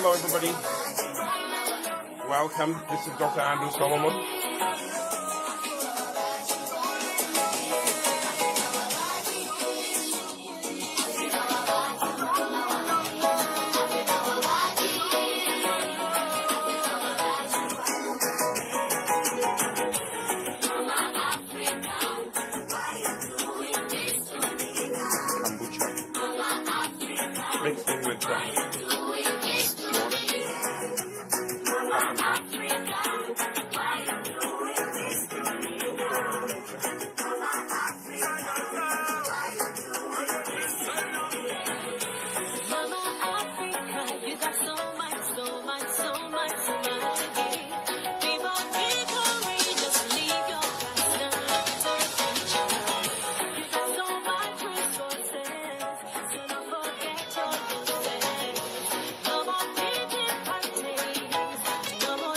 Hello, everybody. Welcome. This is Dr. Andrew Solomon. Kombucha. Mixed in with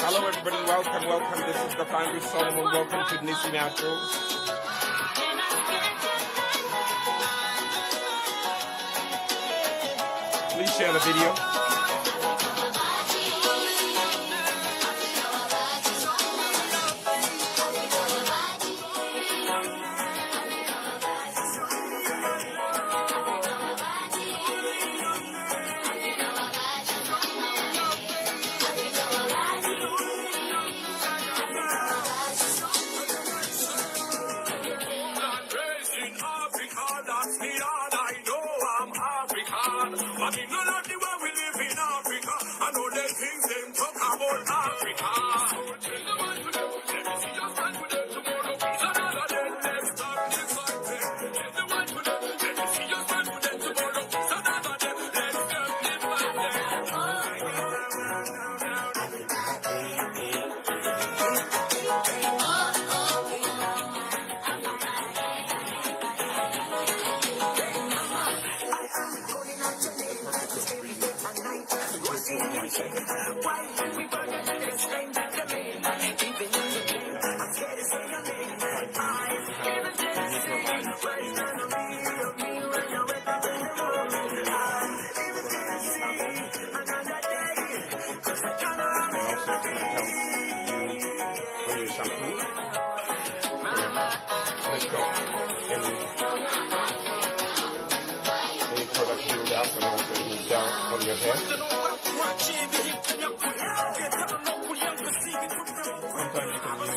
Hello, everybody. Welcome. This is Dr. Andrew Solomon. Welcome to Nissi Naturals. Please share the video. But in none of the way we live in Africa, I know the things them talk about Africa. Tell the man to them, let me see your stand with them tomorrow. It's another day, let's start this fighting. Tell the man to them, let me see your stand with them tomorrow. It's another day, let's start this Let's go. Any product build up and also use down on your hair. Sometimes you can use cup of water mixed in with quarter cup of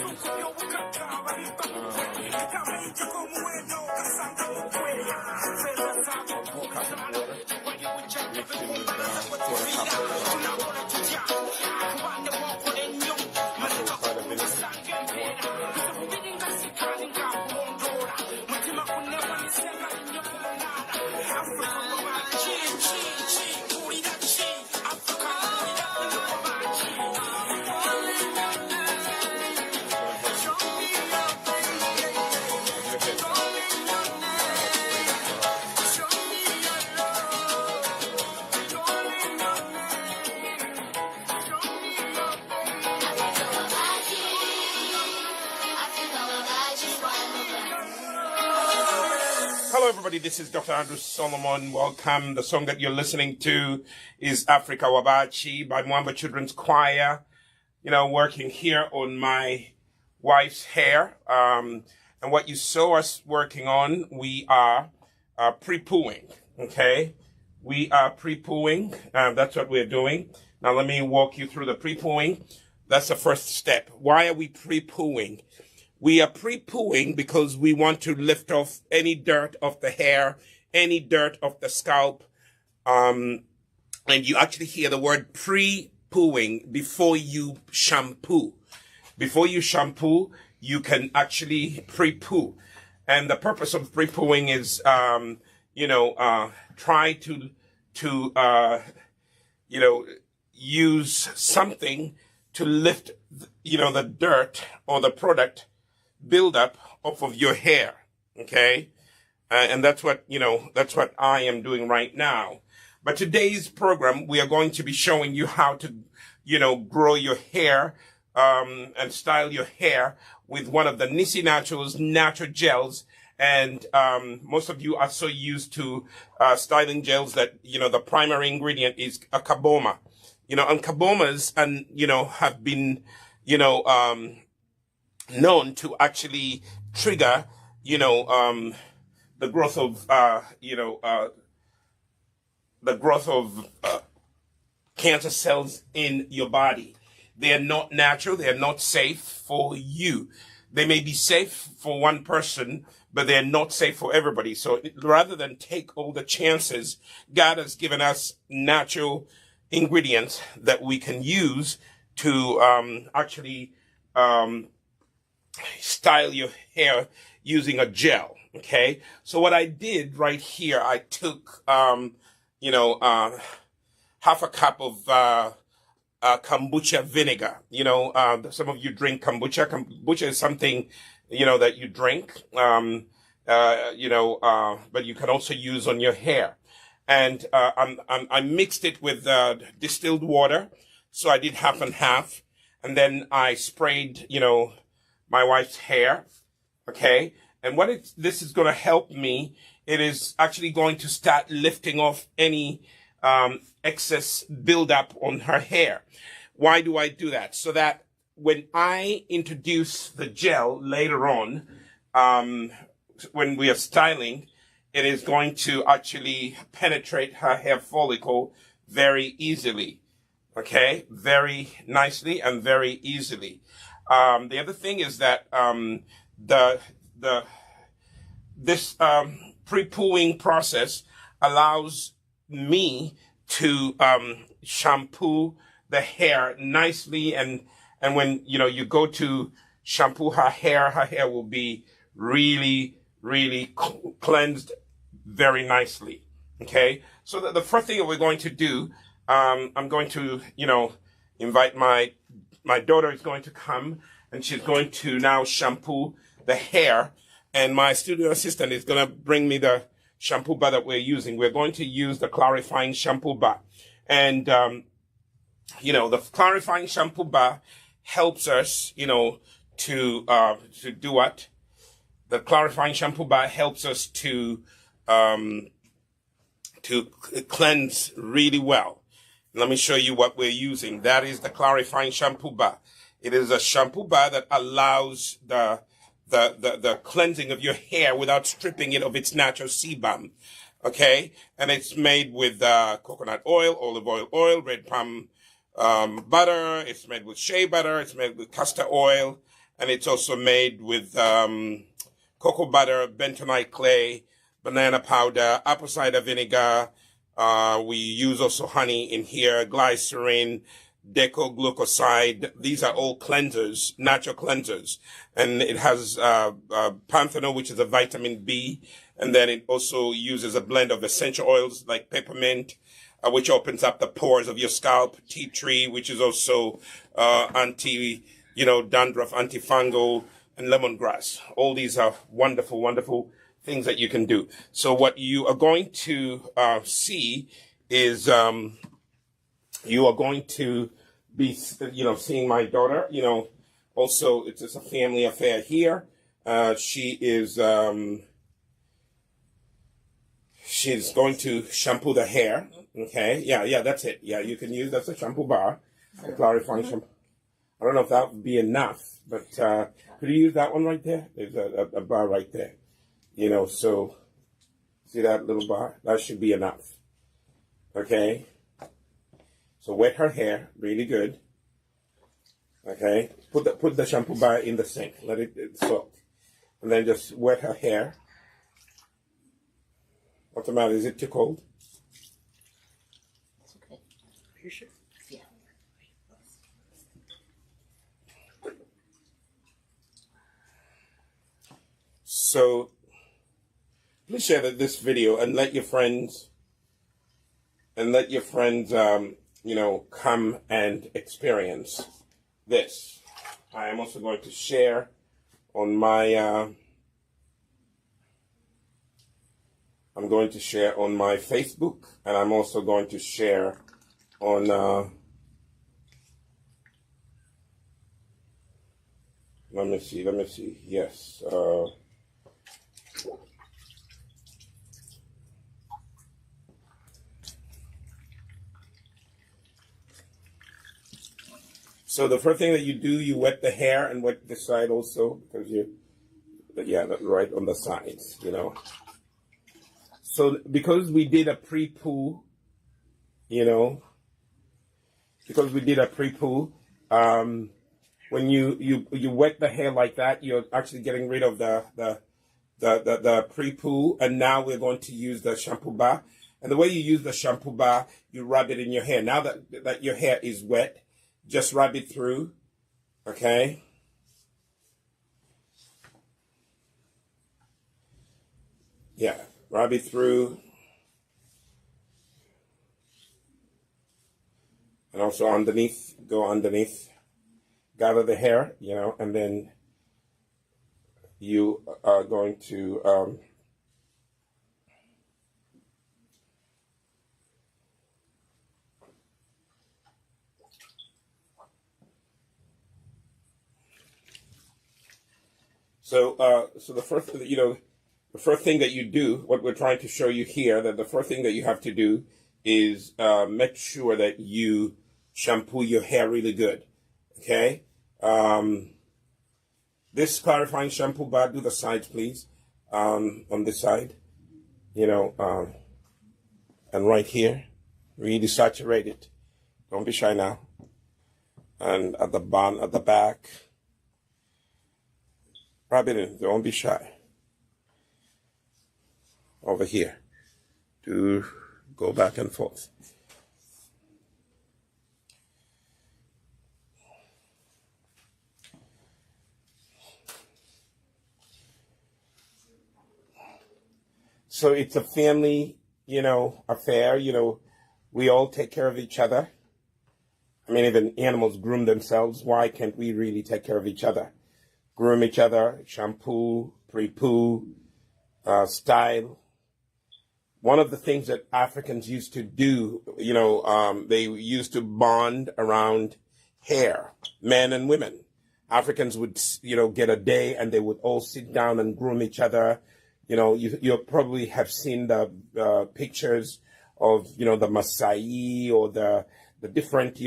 Hello, everybody. This is Dr. Andrew Solomon. Welcome. The song that you're listening to is Africa Wabachi by Mwamba Children's Choir. Working here on my wife's hair. And what you saw us working on, we are pre-pooing. Okay? We are pre-pooing. That's what we're doing. Now, let me walk you through the pre-pooing. That's the first step. Why are we pre-pooing? We are pre-pooing because we want to lift off any dirt of the hair, any dirt of the scalp. And you actually hear the word pre-pooing before you shampoo. Before you shampoo, you can actually pre-poo. And the purpose of pre-pooing is, try to use something to lift, the dirt or the product buildup off of your hair, okay? And that's what I am doing right now. But today's program, we are going to be showing you how to, grow your hair, and style your hair with one of the Nissi Naturals natural gels. And, most of you are so used to, styling gels that, the primary ingredient is a kaboma. and carbomas and, have been, known to actually trigger, the growth of, cancer cells in your body. They are not natural. They are not safe for you. They may be safe for one person, but they're not safe for everybody. So rather than take all the chances, God has given us natural ingredients that we can use to actually style your hair using a gel. Okay. So what I did right here, I took, half a cup of kombucha vinegar. Some of you drink kombucha. Kombucha is something, that you drink, but you can also use on your hair. And I mixed it with distilled water. So I did half and half. And then I sprayed, my wife's hair. Okay. And this is going to help me, it is actually going to start lifting off any excess buildup on her hair. Why do I do that? So that when I introduce the gel later on, when we are styling, it is going to actually penetrate her hair follicle very easily. Okay? Very nicely and very easily. The other thing is that this pre-pooing process allows me to shampoo the hair nicely, and when you go to shampoo her hair will be really, really cleansed very nicely. Okay, so the first thing that we're going to do, I'm going to invite my daughter is going to come, and she's going to now shampoo the hair, and my studio assistant is going to bring me the shampoo bar that we're using. We're going to use the clarifying shampoo bar. And, the clarifying shampoo bar helps us, to do what? The clarifying shampoo bar helps us to cleanse really well. Let me show you what we're using. That is the clarifying shampoo bar. It is a shampoo bar that allows the cleansing of your hair without stripping it of its natural sebum. Okay? And it's made with coconut oil, olive oil, red palm butter. It's made with shea butter. It's made with castor oil. And it's also made with cocoa butter, bentonite clay, banana powder, apple cider vinegar. We use also honey in here, glycerin, decoglucoside. These are all cleansers, natural cleansers. And it has panthenol, which is a vitamin B. And then it also uses a blend of essential oils like peppermint, which opens up the pores of your scalp, tea tree, which is also dandruff, antifungal, and lemongrass. All these are wonderful, wonderful things that you can do. So what you are going to see is you are going to be, seeing my daughter. Also, it's just a family affair here. She is, she's going to shampoo the hair. Okay. Yeah, that's it. Yeah, you can use, that's a shampoo bar. A clarifying shampoo. I don't know if that would be enough, but could you use that one right there? There's a bar right there. So see that little bar? That should be enough. Okay. So wet her hair really good. Okay. Put the shampoo bar in the sink. Let it soak. And then just wet her hair. What's the matter? Is it too cold? It's okay. Are you sure? Yeah. So please share this video and let your friends come and experience this. I am also going to share on my I'm going to share on my Facebook, and I'm also going to share on let me see. Yes. So the first thing that you do, you wet the hair and wet the side also, because right on the sides, So because we did a pre-poo, when you wet the hair like that, you're actually getting rid of the pre-poo, and now we're going to use the shampoo bar. And the way you use the shampoo bar, you rub it in your hair. Now that your hair is wet, just rub it through, okay? Yeah, rub it through. And also underneath, go underneath. Gather the hair, and then you are going to so the first thing that you do, what we're trying to show you here, that the first thing that you have to do is make sure that you shampoo your hair really good, okay? This clarifying shampoo bar, do the sides, please, on this side, and right here, really saturate it. Don't be shy now. And at the bottom, at the back, rub it in, don't be shy. Over here, go back and forth. So it's a family, affair, we all take care of each other. I mean, even animals groom themselves. Why can't we really take care of each other? Groom each other, shampoo, pre-poo, style. One of the things that Africans used to do, they used to bond around hair, men and women. Africans would, get a day and they would all sit down and groom each other. You probably have seen the pictures of, the Maasai or the different,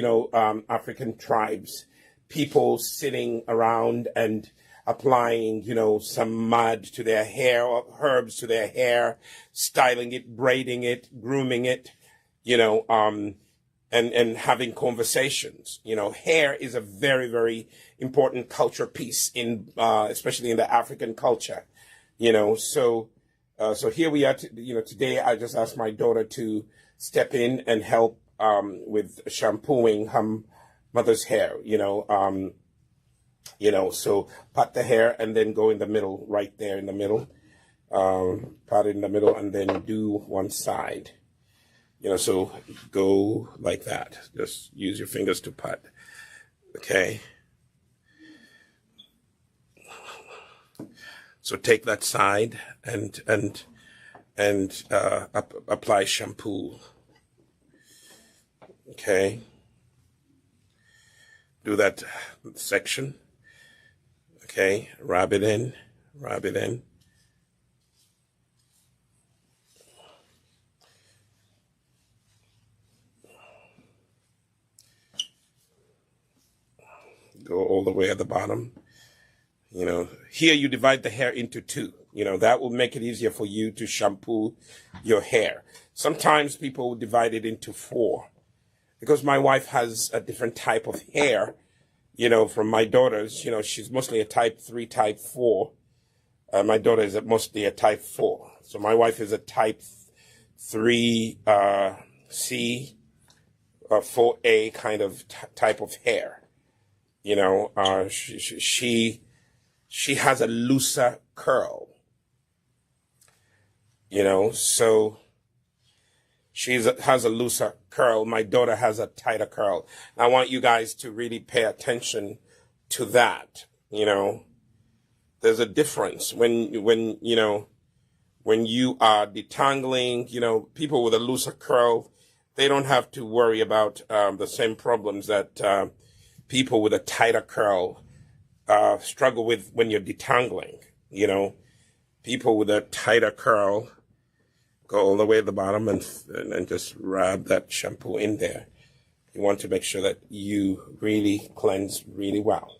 African tribes, people sitting around and applying, some mud to their hair, or herbs to their hair, styling it, braiding it, grooming it, and having conversations. Hair is a very, very important culture piece especially in the African culture. So here we are, today I just asked my daughter to step in and help, with shampooing her mother's hair, so pat the hair and then go in the middle, right there in the middle, pat it in the middle and then do one side, so go like that. Just use your fingers to pat. Okay. So take that side and apply shampoo. Okay. Do that section. Okay. Rub it in. Rub it in. Go all the way at the bottom. Here you divide the hair into two. That will make it easier for you to shampoo your hair. Sometimes people divide it into four. Because my wife has a different type of hair, from my daughter's, she's mostly a type 3, type 4. My daughter is mostly a type 4. So my wife is a type 3 C, 4A kind of type of hair. She has a looser curl, so she has a looser curl. My daughter has a tighter curl. I want you guys to really pay attention to that. There's a difference when you are detangling, people with a looser curl, they don't have to worry about the same problems that people with a tighter curl struggle with when you're detangling. People with a tighter curl go all the way at the bottom and just rub that shampoo in there. You want to make sure that you really cleanse really well.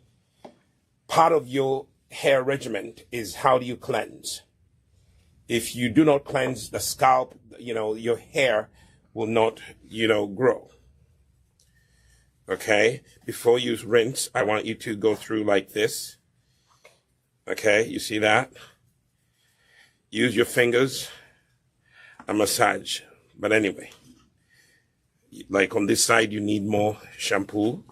Part of your hair regimen is how do you cleanse. If you do not cleanse the scalp, your hair will not, grow. Okay? Before you rinse, I want you to go through like this. Okay? You see that? Use your fingers and massage. But anyway, like on this side, you need more shampoo.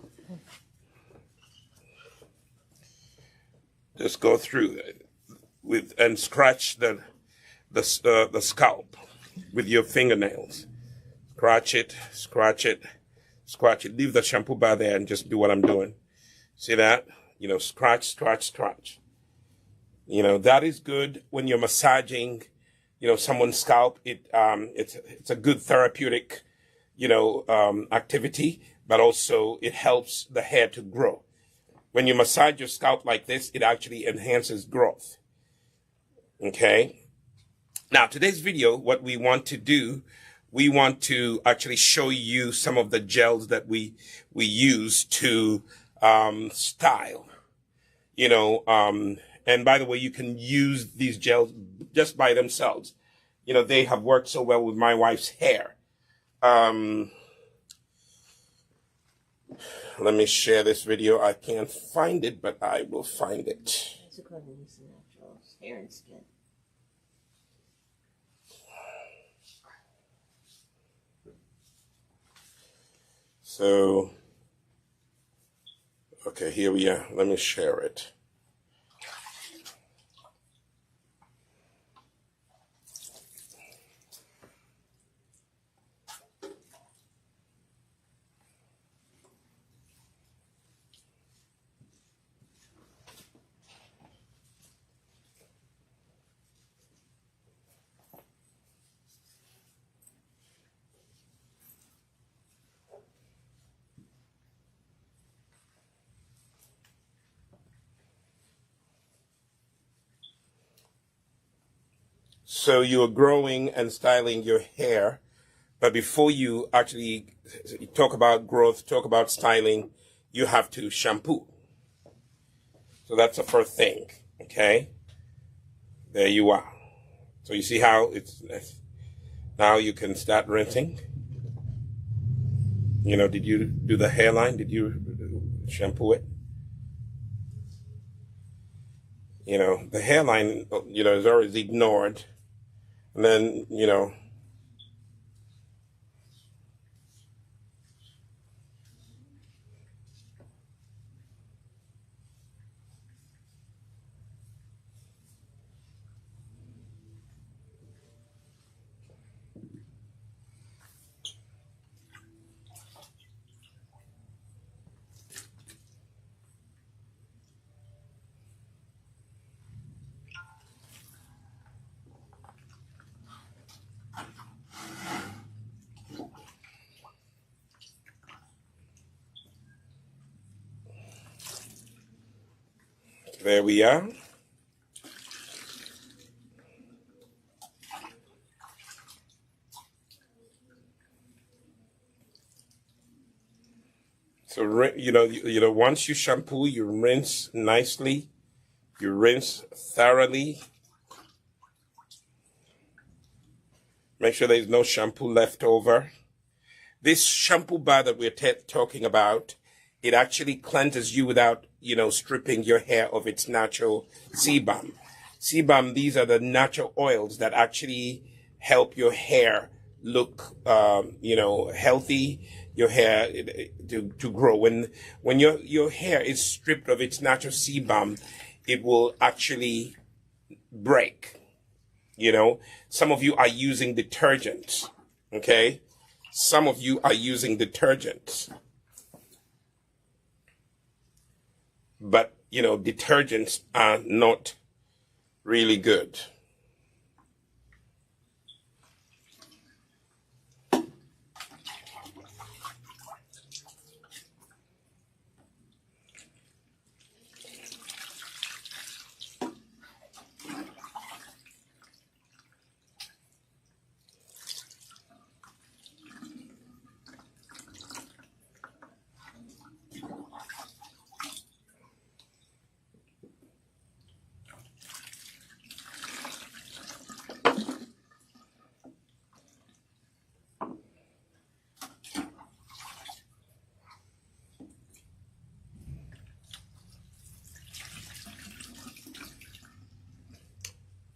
Just go through and scratch the scalp with your fingernails. Scratch it, scratch it, scratch it. Leave the shampoo bar there and just do what I'm doing. See that? Scratch, scratch, scratch. That is good when you're massaging, someone's scalp. It's a good therapeutic, activity, but also it helps the hair to grow. When you massage your scalp like this, it actually enhances growth. Okay? Now, today's video, what we want to do, we want to actually show you some of the gels that we use to style. And by the way, you can use these gels just by themselves. They have worked so well with my wife's hair. Let me share this video. I can't find it, but I will find it. It's according to Nissi Naturals, hair and skin. So, okay, here we are. Let me share it. So you are growing and styling your hair, but before you actually talk about growth, talk about styling, you have to shampoo. So that's the first thing, okay? There you are. So you see how it's now you can start rinsing. Did you do the hairline? Did you shampoo it? The hairline, is always ignored. And then, there we are. So, once you shampoo, you rinse nicely. You rinse thoroughly. Make sure there's no shampoo left over. This shampoo bar that we're talking about, it actually cleanses you without, stripping your hair of its natural sebum. Sebum, these are the natural oils that actually help your hair look, healthy, your hair to grow. When your hair is stripped of its natural sebum, it will actually break. Some of you are using detergents, okay? Some of you are using detergents. But, detergents are not really good.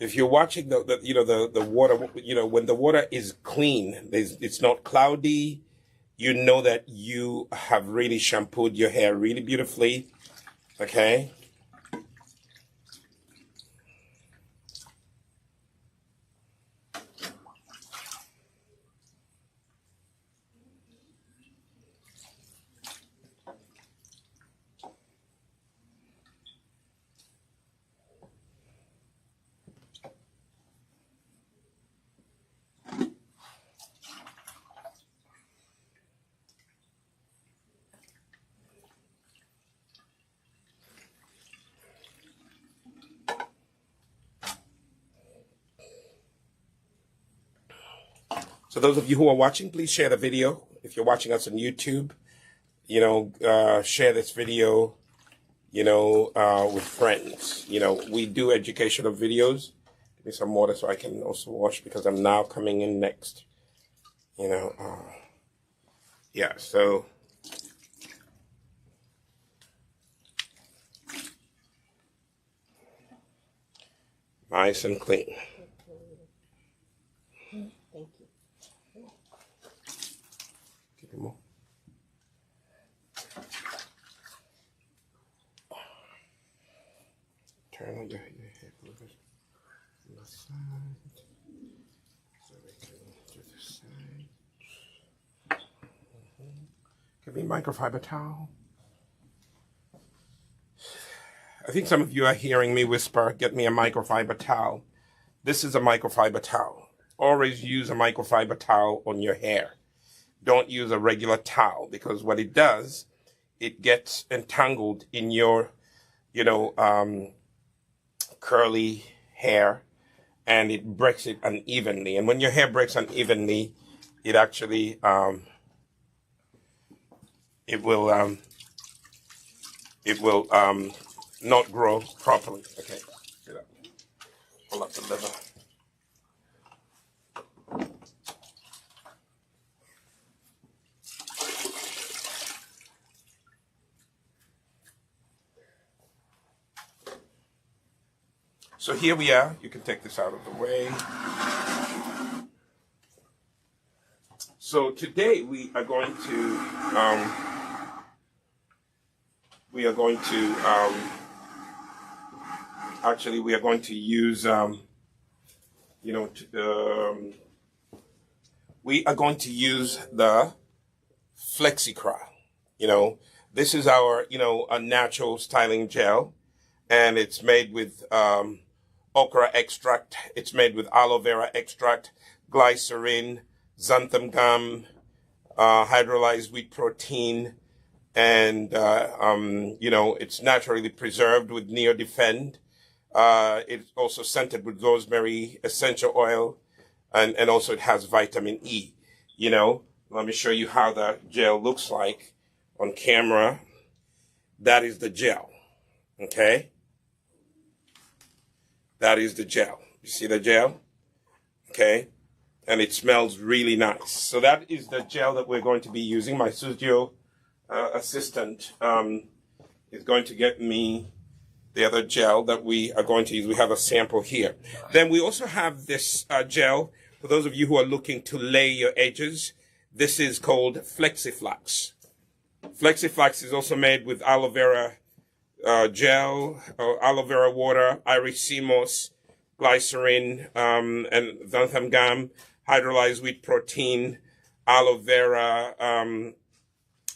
if you're watching the water, when the water is clean, it's not cloudy, you know that you have really shampooed your hair really beautifully. Okay. So those of you who are watching, please share the video. If you're watching us on YouTube, share this video, with friends. We do educational videos. Give me some water so I can also wash because I'm now coming in next. Yeah, so. Nice and clean. Thank you. Give me more. Turn on your head a little bit on the side. So we can do this side. Give me a microfiber towel. I think some of you are hearing me whisper, get me a microfiber towel. This is a microfiber towel. Always use a microfiber towel on your hair. Don't use a regular towel because what it does, it gets entangled in your, curly hair and it breaks it unevenly. And when your hair breaks unevenly, it actually, it will not grow properly. Okay, get up. Pull up the liver. So here we are. You can take this out of the way. So today we are going to we are going to use we are going to use the FlexiCry. This is our a natural styling gel, and it's made with okra extract. It's made with aloe vera extract, glycerin, xanthan gum, hydrolyzed wheat protein, and it's naturally preserved with Neodefend. It's also scented with rosemary essential oil, and also it has vitamin E. Let me show you how the gel looks like on camera. That is the gel. Okay. That is the gel. You see the gel? Okay. And it smells really nice. So that is the gel that we're going to be using. My studio assistant is going to get me the other gel that we are going to use. We have a sample here. Then we also have this gel for those of you who are looking to lay your edges. This is called FlexiFlax. FlexiFlax is also made with aloe vera gel, aloe vera water, Irish sea moss, glycerin, and xanthan gum, hydrolyzed wheat protein, aloe vera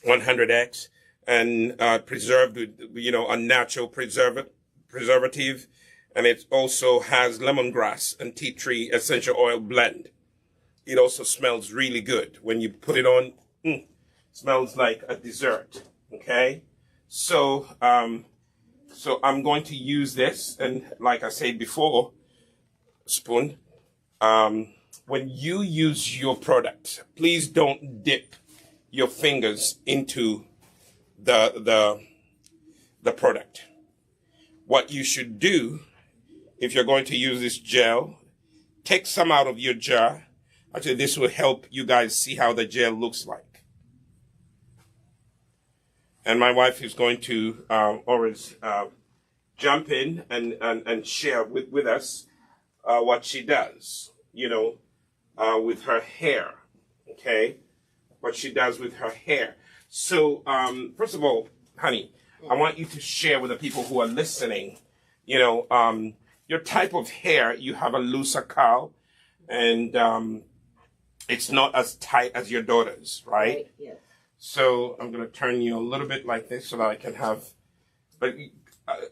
100x, and preserved with a natural preservative, and it also has lemongrass and tea tree essential oil blend. It also smells really good when you put it on. Smells like a dessert. Okay, so I'm going to use this, and like I said before, spoon. When you use your product, please don't dip your fingers into the product. What you should do, if you're going to use this gel, take some out of your jar. Actually, this will help you guys see how the gel looks like. And my wife is going to always jump in and share with us what she does, with her hair. Okay, what she does with her hair. So, first of all, honey, I want you to share with the people who are listening, your type of hair. You have a looser curl, and it's not as tight as your daughter's, right? Yes. So I'm going to turn you a little bit like this so that I can have, but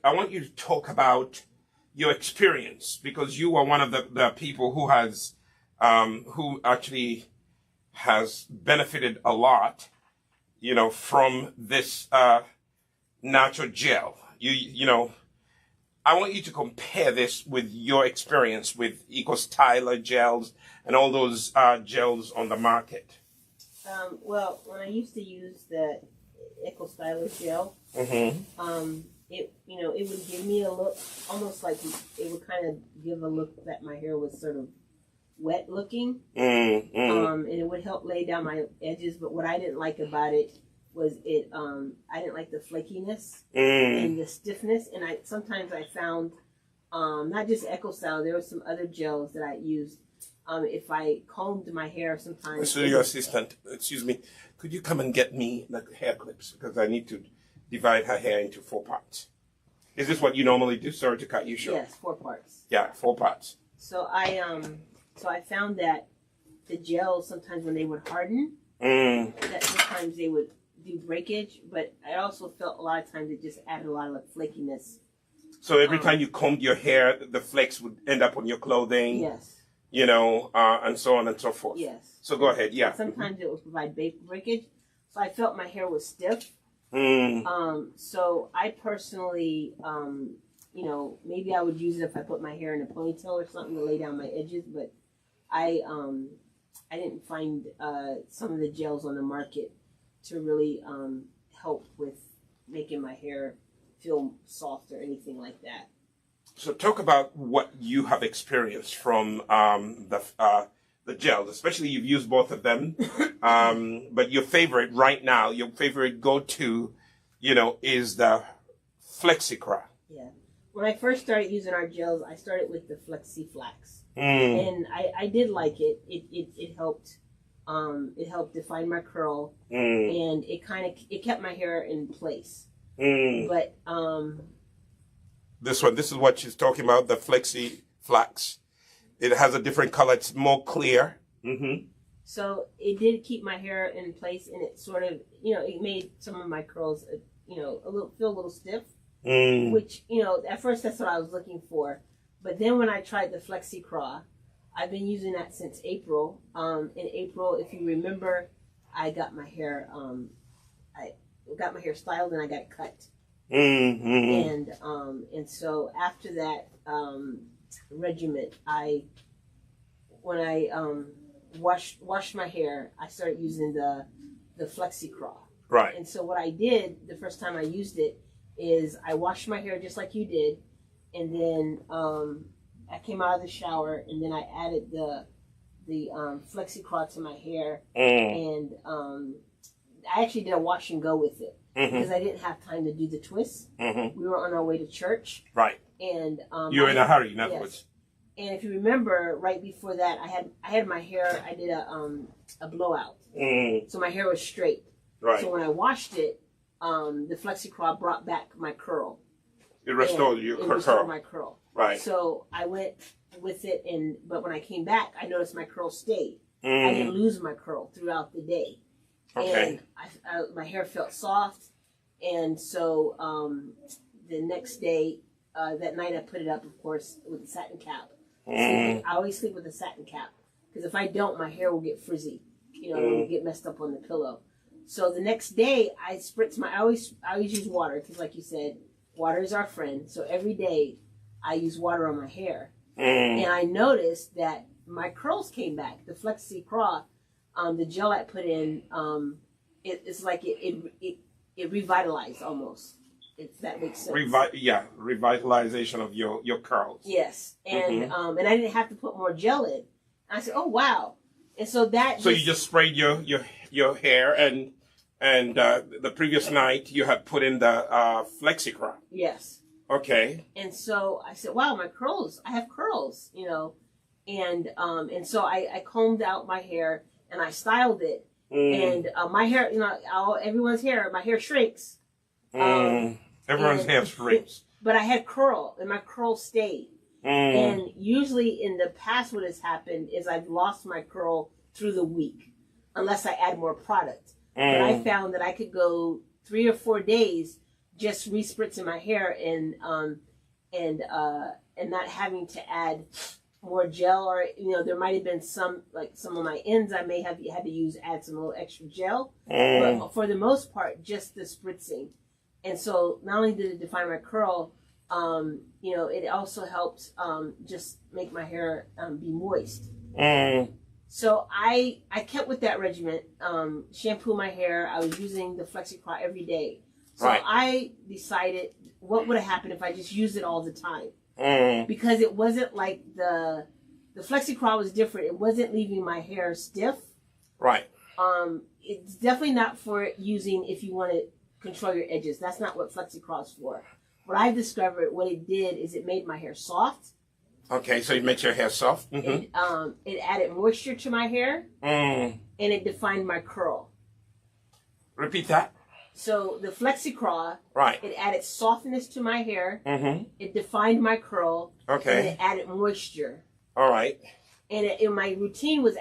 I want you to talk about your experience, because you are one of the people who has, who actually has benefited a lot, from this, natural gel. I want you to compare this with your experience with Eco Styler gels and all those, gels on the market. Well, when I used to use the Eco Styler gel, Mm-hmm. it would give me a look, almost like it would kind of give a look that my hair was sort of wet looking. Mm-hmm. And it would help lay down my edges. But what I didn't like about it was I didn't like the flakiness and the stiffness. And sometimes I found, not just Eco Styler, there were some other gels that I used. If I combed my hair sometimes. So your assistant, excuse me, could you come and get me the hair clips? Because I need to divide her hair into 4 parts. Is this what you normally do? Sorry to cut you short. Yes, 4 parts. Yeah, 4 parts. So I found that the gels sometimes when they would harden, that sometimes they would do breakage, but I also felt a lot of times it just added a lot of flakiness. So every time you combed your hair, the flakes would end up on your clothing. Yes. And so on and so forth. Yes. So go ahead, yeah. Sometimes it would provide breakage. So I felt my hair was stiff. So I personally, maybe I would use it if I put my hair in a ponytail or something to lay down my edges, but I didn't find some of the gels on the market to really help with making my hair feel soft or anything like that. So talk about what you have experienced from the gels, especially you've used both of them. But your favorite right now, your favorite go-to, is the FlexiCra. Yeah. When I first started using our gels, I started with the Flexi Flax. And I did like it. It helped. It helped define my curl, and it kept my hair in place. But this is what she's talking about, the Flexi Flax. It has a different color. It's more clear. So it did keep my hair in place, and it sort of, it made some of my curls, feel a little stiff. Which, at first that's what I was looking for. But then when I tried the FlexiCra, I've been using that since April. In April, if you remember, I got my hair, styled and I got it cut. And so after that regimen, when I washed my hair, I started using the FlexiCra. Right. And so what I did the first time I used it is I washed my hair just like you did, and then I came out of the shower, and then I added the FlexiCra to my hair, and I actually did a wash and go with it because I didn't have time to do the twists. We were on our way to church, right? And you were in a hurry, in other words. And if you remember, right before that, I had my hair. I did a blowout, so my hair was straight. Right. So when I washed it, the FlexiCra brought back my curl. It restored my curl. Right. So I went with it, but when I came back, I noticed my curl stayed. I didn't lose my curl throughout the day. Okay. And my hair felt soft, and so the next day, that night I put it up, of course, with the satin cap. So I always sleep with a satin cap because if I don't, my hair will get frizzy. It will get messed up on the pillow. So the next day, I spritz I always use water because, like you said, water is our friend. So every day, I use water on my hair, and I noticed that my curls came back. The FlexiCra, the gel I put in, it's like it revitalized almost. If that makes sense. Revitalization of your curls. Yes, and and I didn't have to put more gel in. I said, "Oh wow!" And so you just sprayed your hair and the previous night you had put in the FlexiCra. Yes. Okay. And so I said, wow, my curls, I have curls, you know. And so I combed out my hair and I styled it. And my hair, you know, everyone's hair, my hair shrinks. Everyone's hair shrinks. But I had curl, and my curl stayed. And usually in the past what has happened is I've lost my curl through the week, unless I add more product. But I found that I could go 3 or 4 days just re-spritzing my hair and not having to add more gel, or you know, there might have been some of my ends I may have had to add some little extra gel, but for the most part just the spritzing. And so not only did it define my curl, you know, it also helped just make my hair be moist. So I kept with that regimen. Shampoo my hair. I was using the FlexiCraw every day. So I decided what would have happened if I just used it all the time. Because it wasn't like the FlexiCraw was different. It wasn't leaving my hair stiff. Right. It's definitely not for using if you want to control your edges. That's not what FlexiCraw is for. What I discovered, what it did is it made my hair soft. Okay, so it makes your hair soft. It added moisture to my hair, and it defined my curl. Repeat that. So the FlexiCraw, right? It added softness to my hair. It defined my curl. Okay. And it added moisture. All right. And my routine was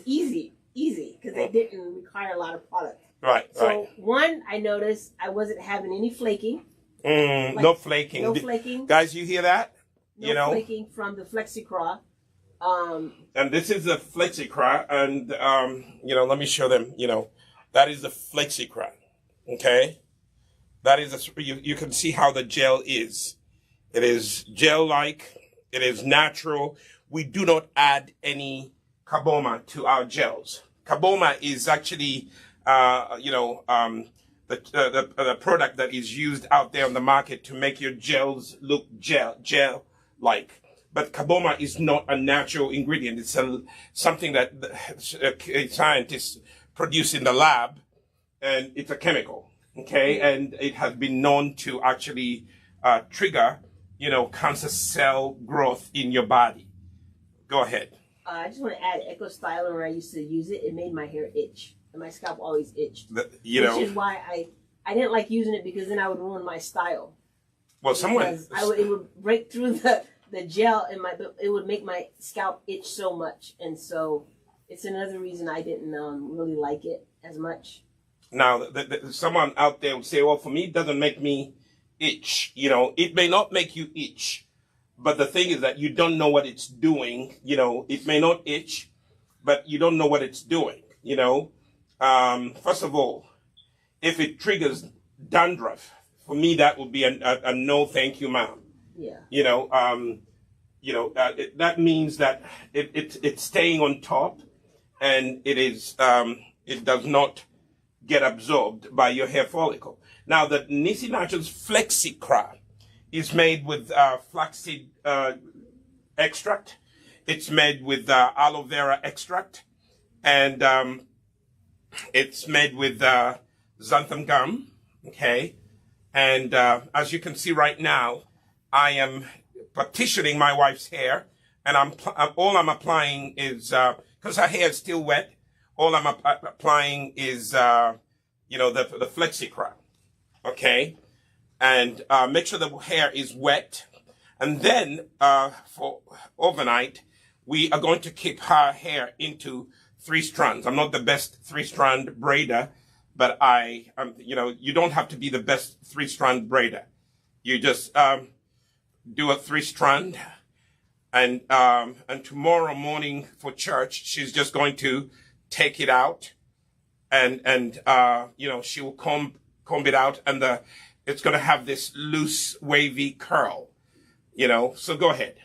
easy because it didn't require a lot of product. Right. So one, I noticed I wasn't having any flaking. No flaking. No flaking. Guys, you hear that? No you know, flaking from the FlexiCraw. And this is the FlexiCraw, and you know, let me show them. You know, that is the FlexiCraw. Okay, that is you can see how the gel is. It is gel-like. It is natural. We do not add any carboma to our gels. Carboma is actually, you know, the product that is used out there on the market to make your gels look gel-like. But carboma is not a natural ingredient. It's something that scientists produce in the lab, and it's a chemical, okay? And it has been known to actually trigger, you know, cancer cell growth in your body. Go ahead. I just want to add Eco Styler. When I used to use it, it made my hair itch. And my scalp always itched. Which is why I didn't like using it, because then I would ruin my style. Well, it would break through the gel in it would make my scalp itch so much. And so it's another reason I didn't really like it as much. Now, someone out there would say, well, for me, it doesn't make me itch. You know, it may not make you itch, but the thing is that you don't know what it's doing. You know, it may not itch, but you don't know what it's doing, you know. First of all, if it triggers dandruff, for me, that would be a no thank you, ma'am. Yeah. You know, that means that it's staying on top, and it does not get absorbed by your hair follicle. Now, the Nissi Naturals FlexiCraw is made with flaxseed extract. It's made with aloe vera extract, and it's made with xanthan gum. Okay, and as you can see right now, I am partitioning my wife's hair, and all I'm applying is because her hair is still wet. All I'm applying is you know, the FlexiCraw. Okay, and make sure the hair is wet, and then for overnight we are going to keep her hair into 3 strands. I'm not the best 3-strand braider, but you know, you don't have to be the best 3-strand braider. You just do a 3-strand, and tomorrow morning for church, she's just going to take it out, and you know, she will comb it out, and it's going to have this loose, wavy curl, you know. So go ahead.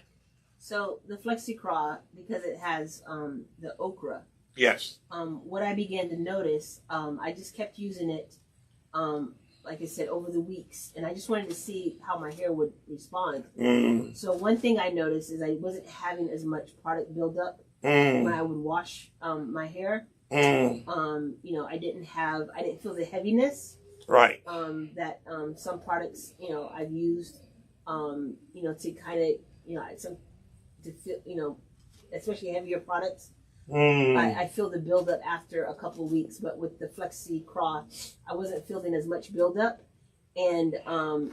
So the FlexiCraw, because it has the okra. Yes. What I began to notice, I just kept using it, like I said, over the weeks, and I just wanted to see how my hair would respond. So one thing I noticed is I wasn't having as much product buildup when I would wash my hair. You know, I didn't feel the heaviness. Right. That some products, I've used, to kind of, some to feel, especially heavier products. I feel the buildup after a couple of weeks, but with the Flexi Craw, I wasn't feeling as much buildup, and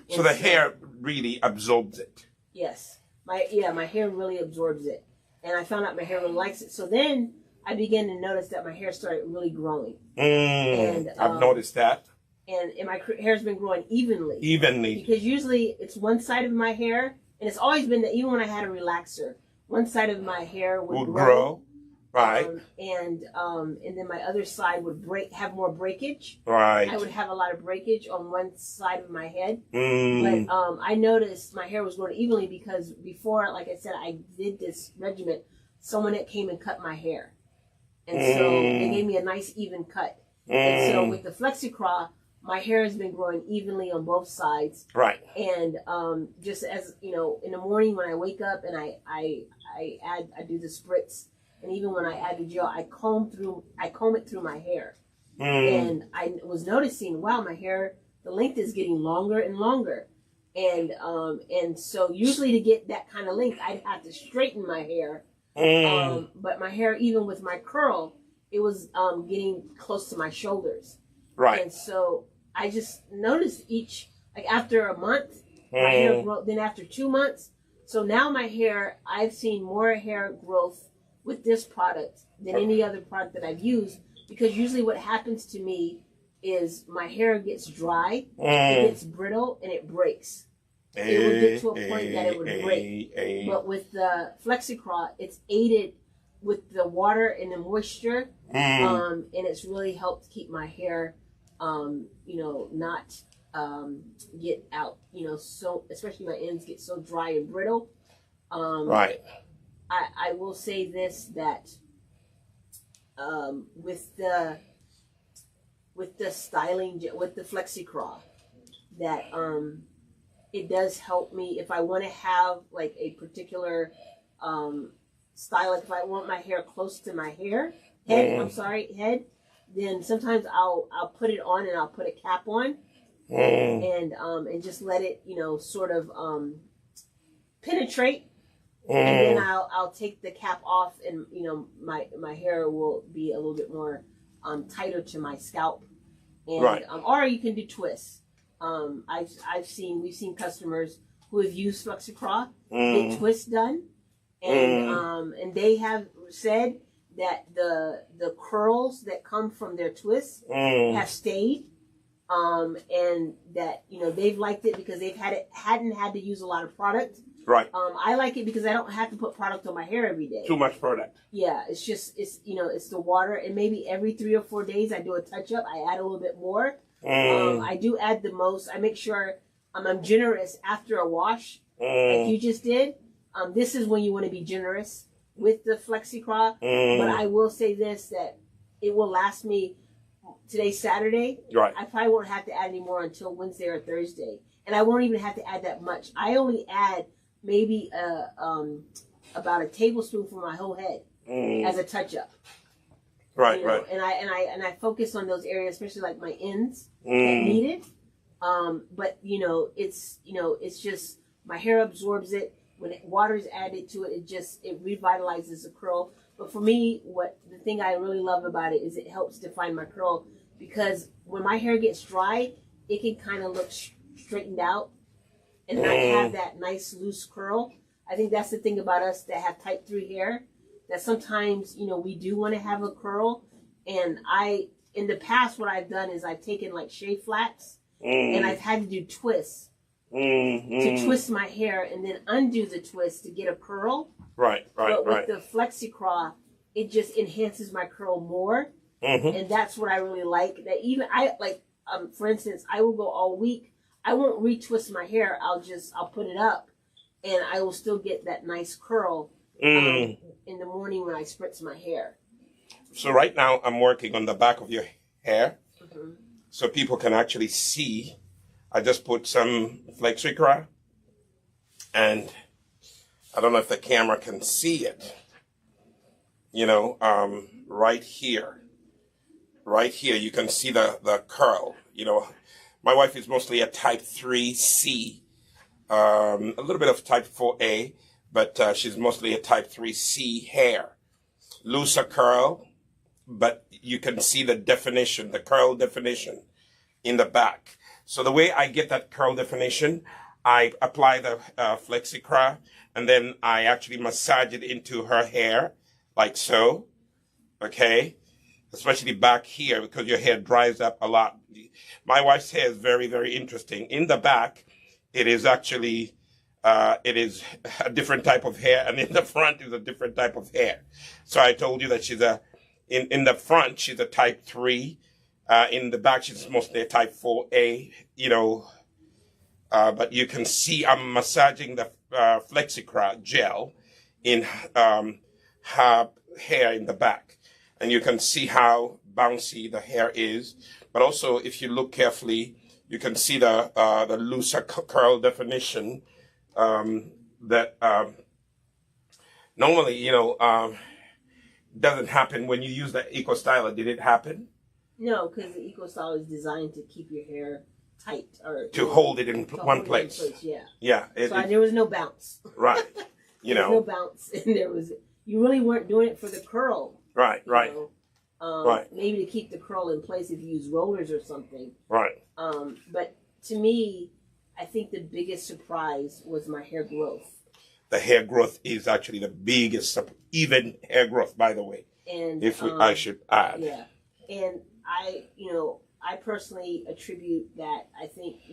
so the hair really absorbs it. Yes, my hair really absorbs it, and I found out my hair really likes it. So then I began to notice that my hair started really growing, and I've noticed that. And my hair's been growing evenly. Evenly. Because usually it's one side of my hair, and it's always been that even when I had a relaxer, one side of my hair would grow. Right. And then my other side would have more breakage. Right. I would have a lot of breakage on one side of my head. But I noticed my hair was growing evenly because before, like I said, I did this regimen, someone that came and cut my hair. And so they gave me a nice even cut. And so with the FlexiCraw, my hair has been growing evenly on both sides. Right. And just as, in the morning when I wake up and I do the spritz, and even when I add the gel, I comb it through my hair. And I was noticing, wow, my hair, the length is getting longer and longer. And so usually to get that kind of length, I'd have to straighten my hair. But my hair, even with my curl, it was getting close to my shoulders. Right. And so I just noticed after a month, my hair grew, then after 2 months. So now my hair, I've seen more hair growth with this product than any other product that I've used, because usually what happens to me is my hair gets dry, it gets brittle, and it breaks. It would get to a point that it would break. But with the FlexiCraw, it's aided with the water and the moisture, and it's really helped keep my hair, not get out, so especially my ends get so dry and brittle. Right. I will say this, that with the styling, with the FlexiCraw, that it does help me if I want to have like a particular style. Like if I want my hair close to my head, then sometimes I'll put it on and I'll put a cap on, and just let it sort of penetrate. And then I'll take the cap off, and my hair will be a little bit more tighter to my scalp, and right. Or you can do twists. We've seen customers who have used FlexiCraw get twists done, and they have said that the curls that come from their twists have stayed, and that they've liked it because hadn't had to use a lot of product. Right. I like it because I don't have to put product on my hair every day. Too much product. Yeah, it's the water, and maybe every 3 or 4 days I do a touch up. I add a little bit more. I do add the most. I make sure I'm generous after a wash, like you just did. This is when you want to be generous with the FlexiCraw. But I will say this, that it will last me. Today's Saturday. Right. I probably won't have to add any more until Wednesday or Thursday, and I won't even have to add that much. I only add maybe about a tablespoon for my whole head as a touch up. Right, right. And I focus on those areas, especially like my ends that need it. But it's just my hair absorbs it. When water is added to it, it revitalizes the curl. But for me, the thing I really love about it is it helps define my curl, because when my hair gets dry, it can kind of look straightened out and not have that nice loose curl. I think that's the thing about us that have type 3 hair, that sometimes, we do want to have a curl. And in the past, what I've done is I've taken like shave flats and I've had to do twists to twist my hair and then undo the twist to get a curl. Right. But with the FlexiCraw, it just enhances my curl more. And that's what I really like. That even for instance, I will go all week. I won't retwist my hair. I'll put it up, and I will still get that nice curl in the morning when I spritz my hair. So right now I'm working on the back of your hair, so people can actually see. I just put some FlexiCraw, and I don't know if the camera can see it. Right here you can see the curl. My wife is mostly a type 3C, a little bit of type 4A, but she's mostly a type 3C hair. Looser curl, but you can see the definition, the curl definition in the back. So the way I get that curl definition, I apply the FlexiCra, and then I actually massage it into her hair, like so, okay? Especially back here, because your hair dries up a lot. My wife's hair is very, very interesting. In the back, it is actually, it is a different type of hair, and in the front is a different type of hair. So I told you that she's in the front, she's a type 3. In the back, she's mostly a type 4A, but you can see I'm massaging the FlexiCra gel in her hair in the back. And you can see how bouncy the hair is. But also, if you look carefully, you can see the looser curl definition that normally, doesn't happen when you use the Eco Styler. Did it happen? No, because the Eco Styler is designed to keep your hair tight or to hold it in one place. Yeah. There was no bounce. Right. There was no bounce, and you really weren't doing it for the curl. Right. Right. Maybe to keep the curl in place if you use rollers or something. Right. But to me, I think the biggest surprise was my hair growth. The hair growth is actually the biggest, even hair growth, by the way. And I should add. Yeah. And I personally attribute that, I think,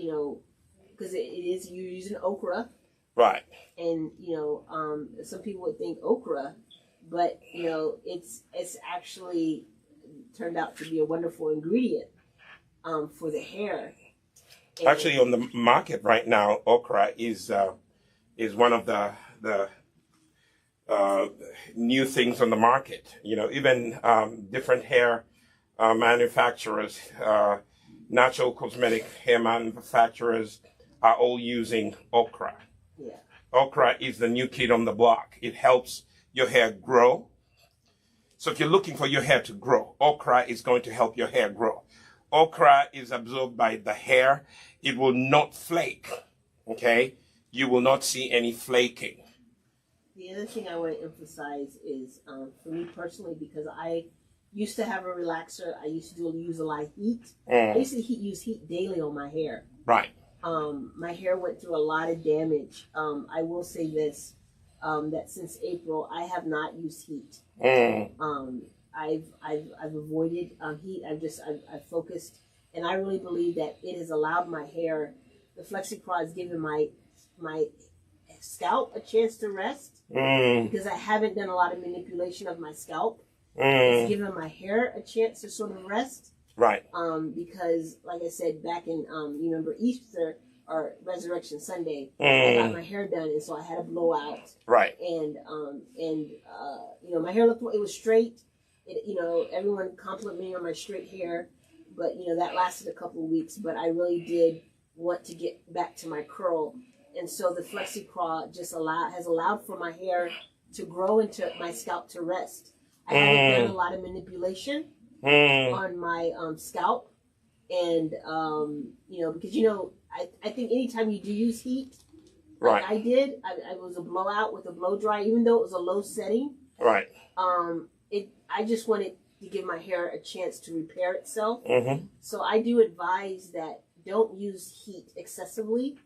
because you're using okra. Right. And, some people would think okra, but, it's actually turned out to be a wonderful ingredient for the hair. And actually, on the market right now, okra is one of the new things on the market. Even different hair manufacturers, natural cosmetic hair manufacturers are all using okra. Yeah. Okra is the new kid on the block. It helps your hair grow. So if you're looking for your hair to grow, okra is going to help your hair grow. Okra is absorbed by the hair. It will not flake. Okay? You will not see any flaking. The other thing I want to emphasize is, for me personally, because I used to have a relaxer, I used to use a lot of heat. I used to use heat daily on my hair. Right. My hair went through a lot of damage. I will say this, that since April, I have not used heat. I've avoided heat. I've focused, and I really believe that it has allowed my hair, the FlexiCra has given my scalp a chance to rest, because I haven't done a lot of manipulation of my scalp. It's given my hair a chance to sort of rest. Right. Because, like I said, back in, you remember Easter or Resurrection Sunday, I got my hair done, and so I had a blowout. Right. And my hair it was straight. Everyone complimented me on my straight hair, but, that lasted a couple of weeks. But I really did want to get back to my curl. And so the FlexiCra has allowed for my hair to grow and my scalp to rest. I haven't done a lot of manipulation on my scalp. And, because, I think anytime you do use heat, right. like I did, I was a blowout with a blow dry, even though it was a low setting. Right. I just wanted to give my hair a chance to repair itself. Mm-hmm. So I do advise that don't use heat excessively.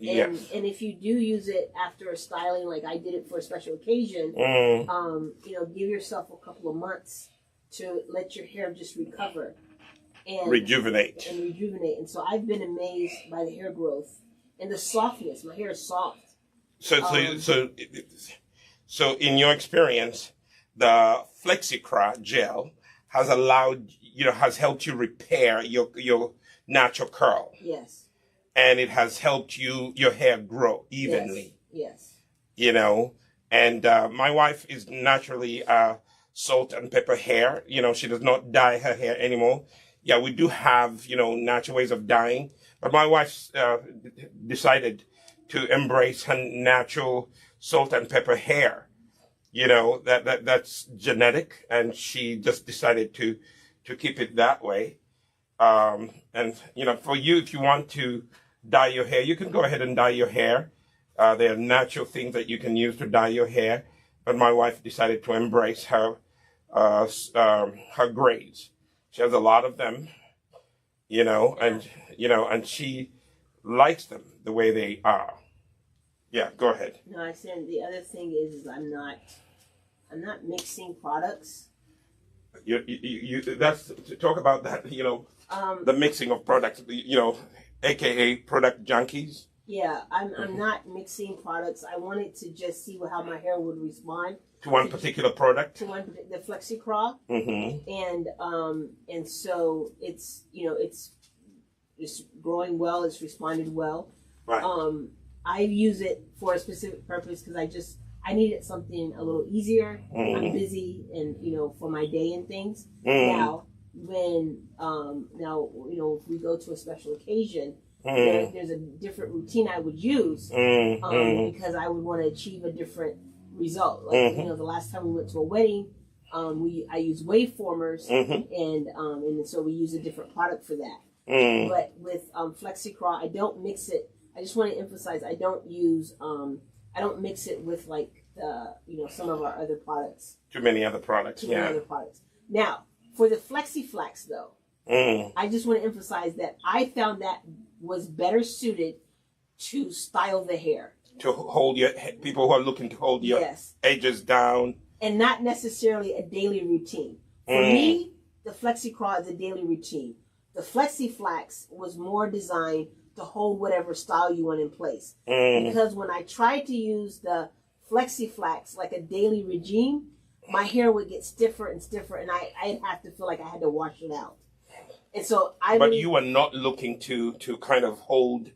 And if you do use it after a styling, like I did it for a special occasion, give yourself a couple of months to let your hair just recover and rejuvenate. And so I've been amazed by the hair growth and the softness. My hair is soft. So in your experience, the FlexiCra gel has has helped you repair your natural curl. Yes. And it has helped your hair grow evenly. Yes. And my wife is naturally salt and pepper hair. She does not dye her hair anymore. Yeah, we do have, natural ways of dyeing. But my wife decided to embrace her natural salt and pepper hair. That's genetic. And she just decided to keep it that way. And, for you, if you want to dye your hair, you can go ahead and dye your hair. There are natural things that you can use to dye your hair. But my wife decided to embrace her grays. She has a lot of them, and she likes them the way they are. Yeah, go ahead. No, I said the other thing is I'm not mixing products. That's to talk about that, the mixing of products, AKA product junkies. Yeah, I'm not mixing products. I wanted to just see how my hair would respond to one particular product. To the FlexiCraw. And so it's it's growing well. It's responded well. Right. I use it for a specific purpose because I needed something a little easier. I'm busy and for my day and things. Now when if we go to a special occasion, there's a different routine I would use because I would want to achieve a different result. Like the last time we went to a wedding, I used wave formers and so we use a different product for that. But with FlexiCraw, I don't mix it. I just want to emphasize I don't mix it with like some of our other products. Too many other products. Now for the FlexiFlax though, I just want to emphasize that I found that was better suited to style the hair. To hold people who are looking to hold your edges down. And not necessarily a daily routine. For me, the FlexiCraw is a daily routine. The FlexiFlax was more designed to hold whatever style you want in place. Because when I tried to use the FlexiFlax like a daily regime, my hair would get stiffer and stiffer, and I'd have to feel like I had to wash it out. And so But you were not looking to kind of hold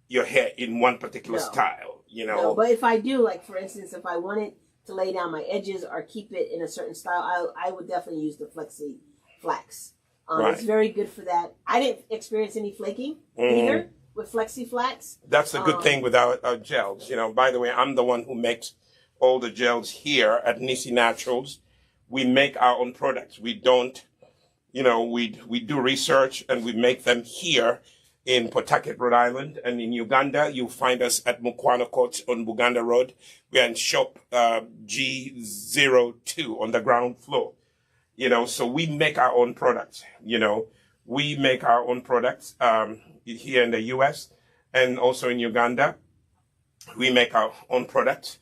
your hair in one particular style, No, but if I do, like for instance, if I wanted to lay down my edges or keep it in a certain style, I would definitely use the FlexiFlax. It's very good for that. I didn't experience any flaking either with FlexiFlax. That's the good thing with our gels. By the way, I'm the one who makes all the gels here at Nissi Naturals. We make our own products. We don't, we do research and we make them here in Pawtucket, Rhode Island. And in Uganda, you'll find us at Mukwano Court on Buganda Road. We're in shop G02 on the ground floor. So we make our own products. We make our own products here in the U.S. and also in Uganda. We make our own products,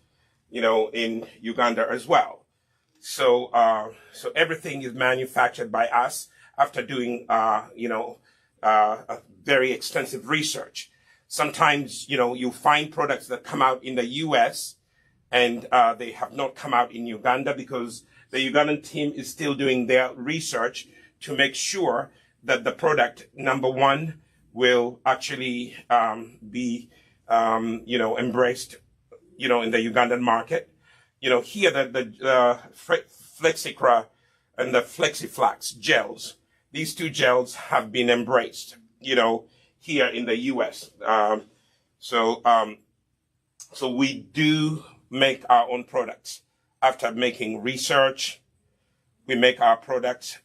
in Uganda as well. So everything is manufactured by us after doing, a very extensive research. Sometimes, you find products that come out in the U.S. and they have not come out in Uganda because the Ugandan team is still doing their research to make sure that the product, number one, will actually be, embraced, in the Ugandan market. Here the FlexiCraw and the FlexiFlax gels, these two gels have been embraced, here in the U.S. So we do make our own products. After making research, we make our products,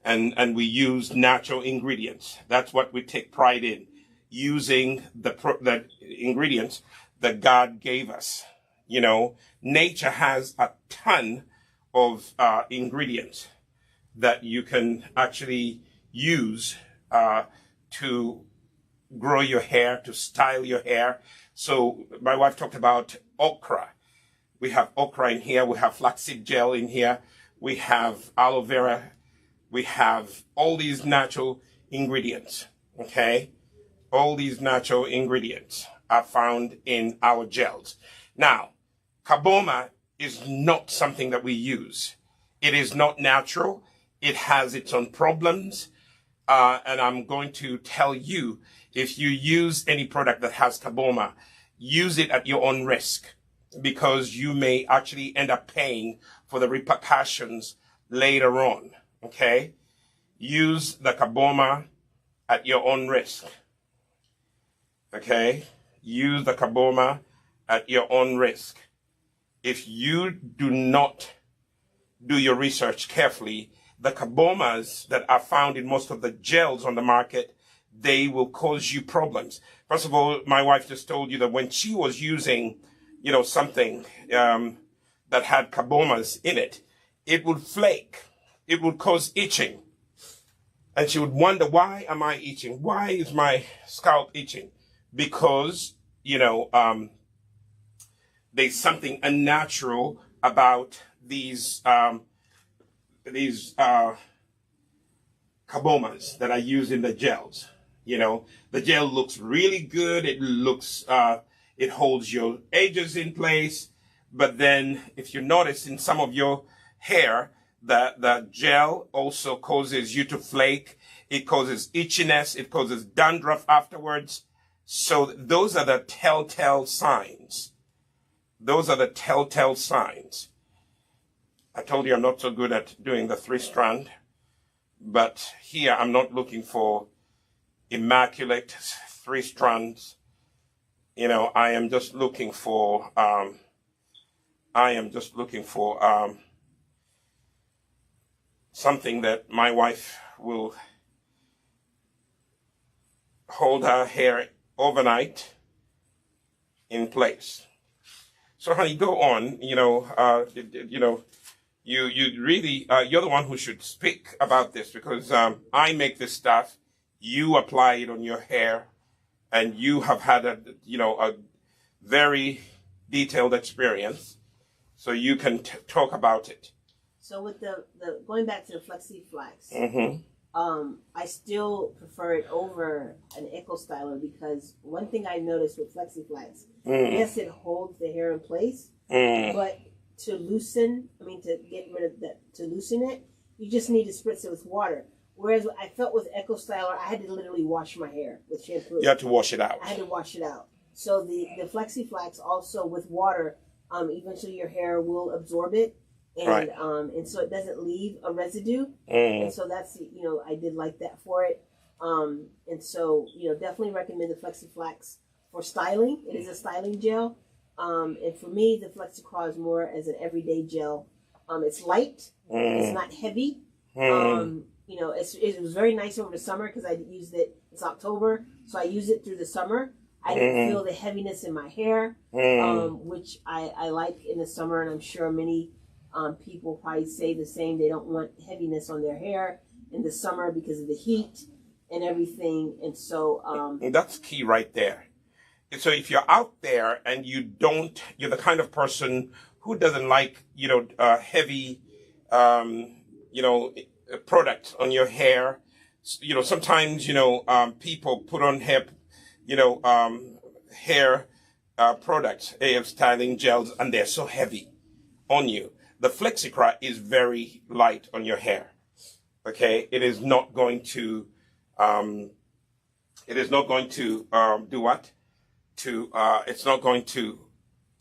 and we use natural ingredients. That's what we take pride in, using the ingredients that God gave us. Nature has a ton of ingredients that you can actually use to grow your hair, to style your hair. So my wife talked about okra. We have okra in here. We have flaxseed gel in here. We have aloe vera. We have all these natural ingredients, okay? All these natural ingredients are found in our gels. Now, Kaboma is not something that we use. It is not natural. It has its own problems. And I'm going to tell you, if you use any product that has Kaboma, use it at your own risk, because you may actually end up paying for the repercussions later on, okay? Use the Kaboma at your own risk, okay? Use the Kaboma at your own risk. If you do not do your research carefully the carbomas that are found in most of the gels on the market, they will cause you problems. First of all, my wife just told you that when she was using, something that had carbomas in it, it would flake. It would cause itching. And she would wonder, why am I itching? Why is my scalp itching? Because, there's something unnatural about these carbomas that are used in the gels. The gel looks really good. It looks, it holds your edges in place. But then if you notice in some of your hair, the gel also causes you to flake. It causes itchiness. It causes dandruff afterwards. So those are the telltale signs. Those are the telltale signs. I told you I'm not so good at doing the 3-strand, but here I'm not looking for immaculate 3 strands. I am just looking for, something that my wife will hold her hair overnight in place. So, honey, go on. You really, you're the one who should speak about this, because I make this stuff, you apply it on your hair, and you have had a very detailed experience, so you can talk about it. So with the going back to the Flexi Flax, Mm-hmm. I still prefer it over an Echo Styler, because one thing I noticed with Flexi Flax, yes, it holds the hair in place, but to loosen it, you just need to spritz it with water. Whereas I felt with Echo Styler, I had to literally wash my hair with shampoo. You had to wash it out. I had to wash it out. So the Flexi Flax also with water, eventually your hair will absorb it. And right. And so it doesn't leave a residue. And so that's, I did like that for it. And so, definitely recommend the Flexi Flax for styling. It is a styling gel. And for me, the Flexicra is more as an everyday gel. It's light. It's not heavy. It was very nice over the summer because I used it. It's October, so I use it through the summer. I didn't feel the heaviness in my hair, which I like in the summer, and I'm sure many people probably say the same. They don't want heaviness on their hair in the summer because of the heat and everything. And so that's key right there. So if you're out there and you're the kind of person who doesn't like, heavy, product on your hair. Sometimes, people put on hair products, hair styling gels, and they're so heavy on you. The Flexicra is very light on your hair. Okay. It is not going to, do what? It's not going to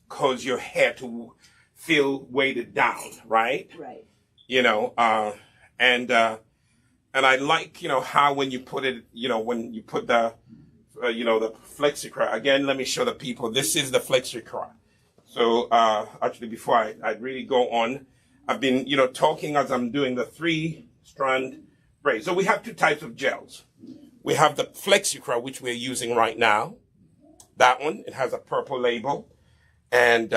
cause your hair to feel weighted down, right? Right. And I like, how when you put it, when you put the Flexicra, again, let me show the people, this is the Flexicra. So, actually, before I really go on, I've been, talking as I'm doing the 3-strand braid. So we have 2 types of gels. We have the Flexicra, which we're using right now. That one, it has a purple label. And,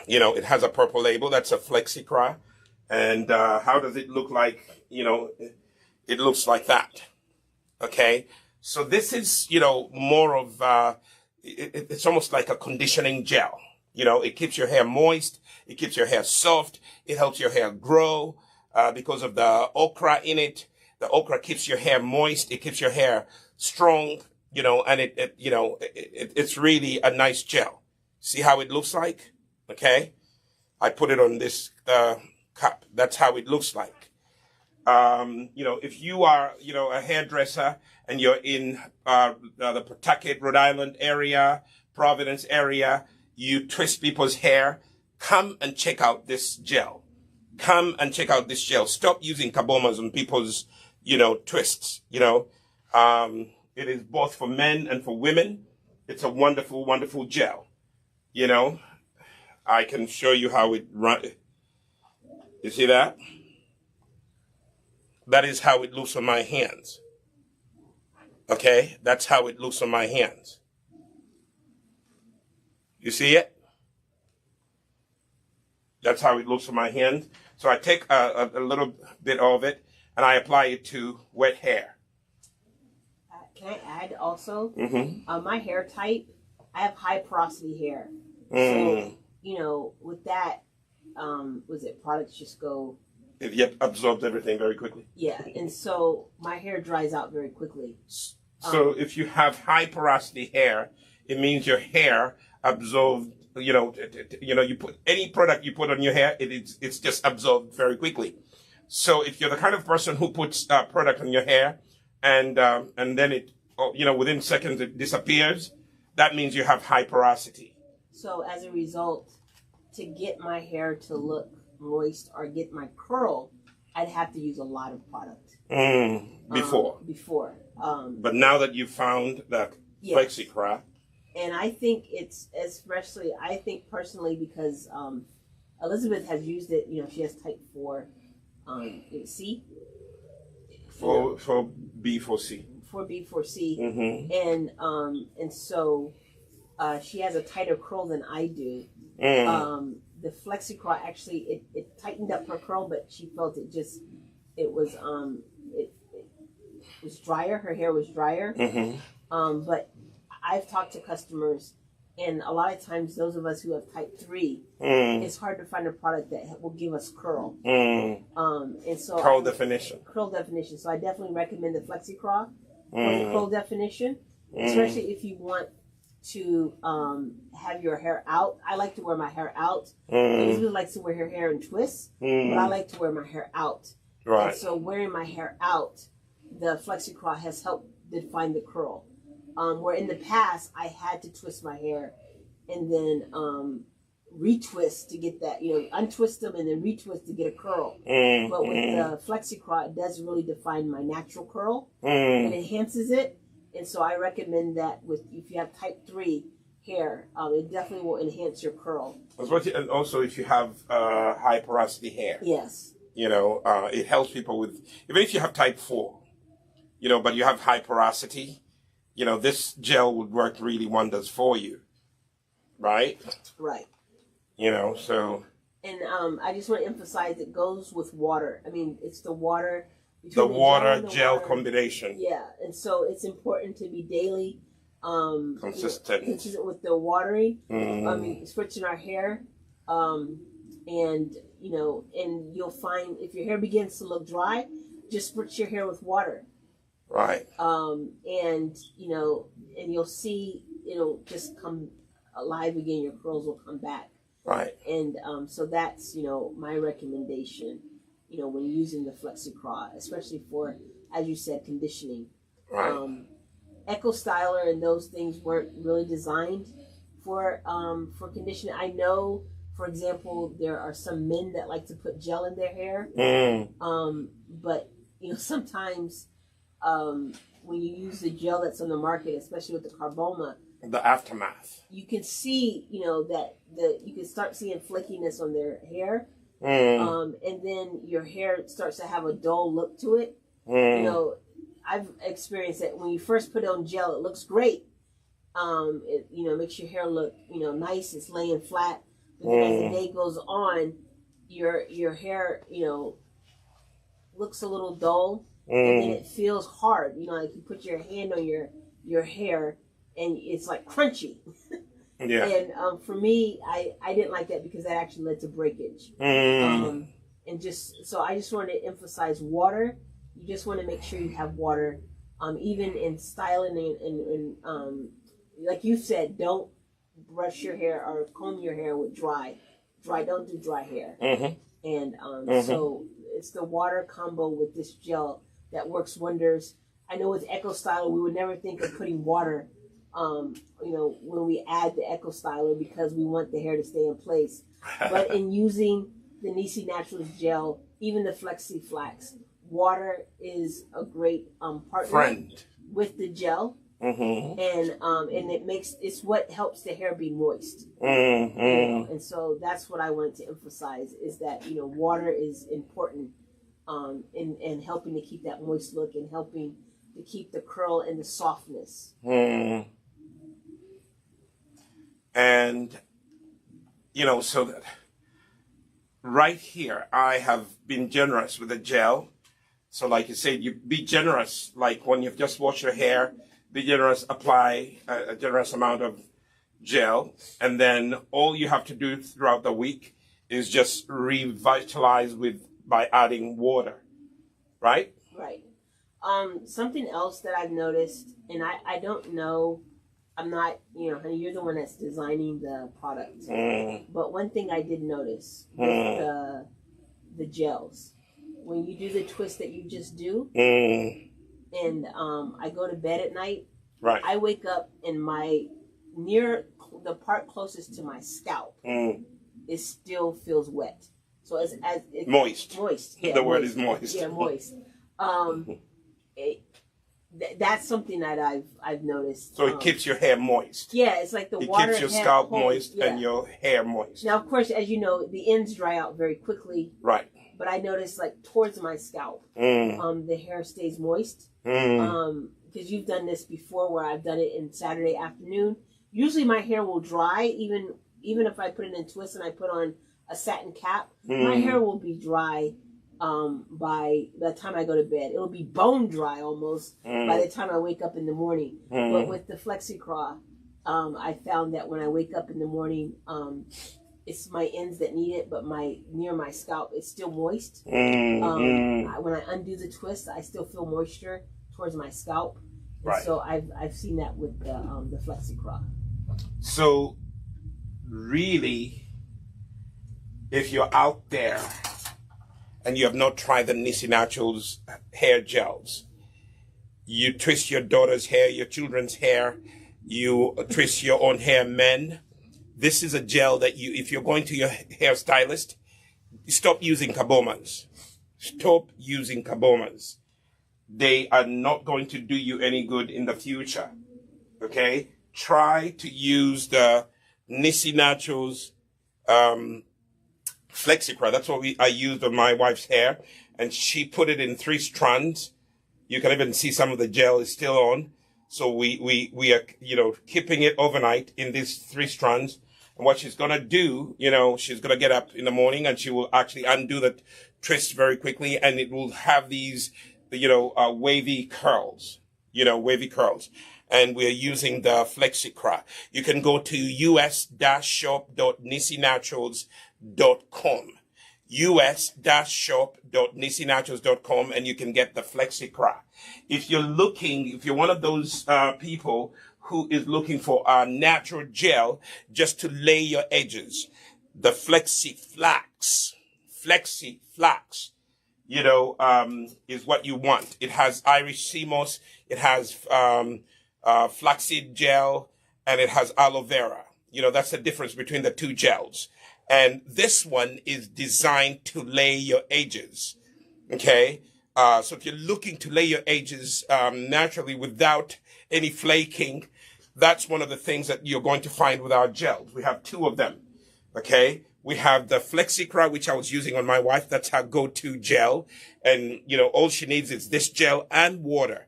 it has a purple label. That's a Flexicra. And how does it look like? It looks like that. Okay. So this is, more of, it's almost like a conditioning gel. It keeps your hair moist. It keeps your hair soft. It helps your hair grow, because of the okra in it. The okra keeps your hair moist. It keeps your hair strong, and it's really a nice gel. See how it looks like? Okay. I put it on this, cup. That's how it looks like. If you are, a hairdresser and you're in the Pawtucket, Rhode Island area, Providence area, you twist people's hair, come and check out this gel. Come and check out this gel. Stop using carbomas on people's, twists. It is both for men and for women. It's a wonderful, wonderful gel. I can show you how it runs. You see that? that is how it looks on my hands. Okay, that's how it looks on my hands. You see it? That's how it looks on my hand. So I take a little bit of it and I apply it to wet hair. Can I add also? Mm-hmm. My hair type, I have high porosity hair. Mm. So, with that, products just go. It yet absorbs everything very quickly. Yeah, and so my hair dries out very quickly. So if you have high porosity hair, it means your hair absorbs. You put any product you put on your hair, it's just absorbed very quickly. So if you're the kind of person who puts product on your hair and then it, within seconds it disappears, that means you have high porosity. So as a result, to get my hair to look moist or get my curl, I'd have to use a lot of product. Before. But now that you've found that FlexiCra. And I think it's I think personally because Elizabeth has used it, she has type 4 C. For B4C. For B4C. Mm-hmm. And so she has a tighter curl than I do. The FlexiCra actually it tightened up her curl, but she felt it was drier. Her hair was drier. Mm-hmm. But I've talked to customers, and a lot of times those of us who have type 3, it's hard to find a product that will give us curl. And so curl definition. So I definitely recommend the FlexiCra for the curl definition, especially if you want to have your hair out. I like to wear my hair out. Elizabeth likes to wear her hair in twists, but I like to wear my hair out. Right. And so wearing my hair out, the FlexiCra has helped define the curl. Where in the past I had to twist my hair and then retwist to get that, untwist them and then retwist to get a curl. But with the FlexiCra, it does really define my natural curl and enhances it. And so I recommend that if you have type 3 hair, it definitely will enhance your curl. And also if you have high porosity hair. Yes. It helps people with, even if you have type 4, but you have high porosity, this gel would work really wonders for you. Right? Right. So. And I just want to emphasize it goes with water. I mean, it's the water. The water-gel combination. Yeah, and so it's important to be daily consistent with the watering. Switching our hair, and you'll find if your hair begins to look dry, just spritz your hair with water. Right. And you'll see it'll just come alive again. Your curls will come back. Right. And so that's my recommendation. When using the FlexiCra, especially for, as you said, conditioning. Right. Echo Styler and those things weren't really designed for conditioning. I know, for example, there are some men that like to put gel in their hair. But sometimes when you use the gel that's on the market, especially with the Carboma, the aftermath, you can see that you can start seeing flakiness on their hair. And then your hair starts to have a dull look to it. I've experienced that when you first put on gel, it looks great. It makes your hair look nice. It's laying flat. But then as the day goes on, your hair looks a little dull, and then it feels hard. Like you put your hand on your hair, and it's like crunchy. Yeah. And for me, I didn't like that because that actually led to breakage. And so I just wanted to emphasize water. You just want to make sure you have water, even in styling and like you said, don't brush your hair or comb your hair with dry. Don't do dry hair. And so it's the water combo with this gel that works wonders. I know with Echo Styler, we would never think of putting water when we add the Echo Styler because we want the hair to stay in place. But in using the Nissi Naturals gel, even the Flexi Flax, water is a great partner with the gel. And it's what helps the hair be moist. And so that's what I wanted to emphasize is that water is important and helping to keep that moist look and helping to keep the curl and the softness. And, so that right here, I have been generous with the gel. So like you said, you be generous. Like when you've just washed your hair, be generous, apply a generous amount of gel. And then all you have to do throughout the week is just revitalize by adding water. Right? Right. Something else that I've noticed, and I don't know, I'm not, honey, you're the one that's designing the product. But one thing I did notice with the gels, when you do the twist that you just do, and I go to bed at night, right, I wake up and near the part closest to my scalp, it still feels wet. So it's moist. Moist. Yeah, the word moist. is moist. Yeah, moist. That's something that I've noticed. So it keeps your hair moist. Yeah, it's like the water. It keeps your scalp moist and your hair moist. Now, of course, as you know, the ends dry out very quickly. Right. But I noticed, like, towards my scalp, the hair stays moist. Because you've done this before, where I've done it in Saturday afternoon. Usually, my hair will dry, even if I put it in twists and I put on a satin cap. My hair will be dry. By the time I go to bed, it'll be bone dry almost by the time I wake up in the morning. But with the FlexiCraw, I found that when I wake up in the morning, it's my ends that need it, but near my scalp, it's still moist. When I undo the twist, I still feel moisture towards my scalp. Right. So I've seen that with the FlexiCraw. So really, if you're out there and you have not tried the Nissi Naturals hair gels, you twist your daughter's hair, your children's hair, you twist your own hair, men. This is a gel that if you're going to your hairstylist, stop using kabomas. Stop using kabomas. They are not going to do you any good in the future. Okay? Try to use the Nissi Naturals, FlexiCraw. That's what I used on my wife's hair, and she put it in 3 strands. You can even see some of the gel is still on. So we are, keeping it overnight in these 3 strands. And what she's gonna do, she's gonna get up in the morning and she will actually undo the twist very quickly, and it will have these, wavy curls. And we're using the FlexiCraw. You can go to us-shop.nissinaturals.com, us-shop.nissinaturals.com, and you can get the FlexiCraw. If you're one of those people who is looking for a natural gel just to lay your edges, the FlexiFlax, is what you want. It has Irish sea moss, it has flaxseed gel, and it has aloe vera. That's the difference between the 2 gels. And this one is designed to lay your edges. Okay? So if you're looking to lay your edges naturally without any flaking, that's one of the things that you're going to find with our gels. We have 2 of them. Okay? We have the FlexiCraw, which I was using on my wife. That's her go-to gel. And, all she needs is this gel and water,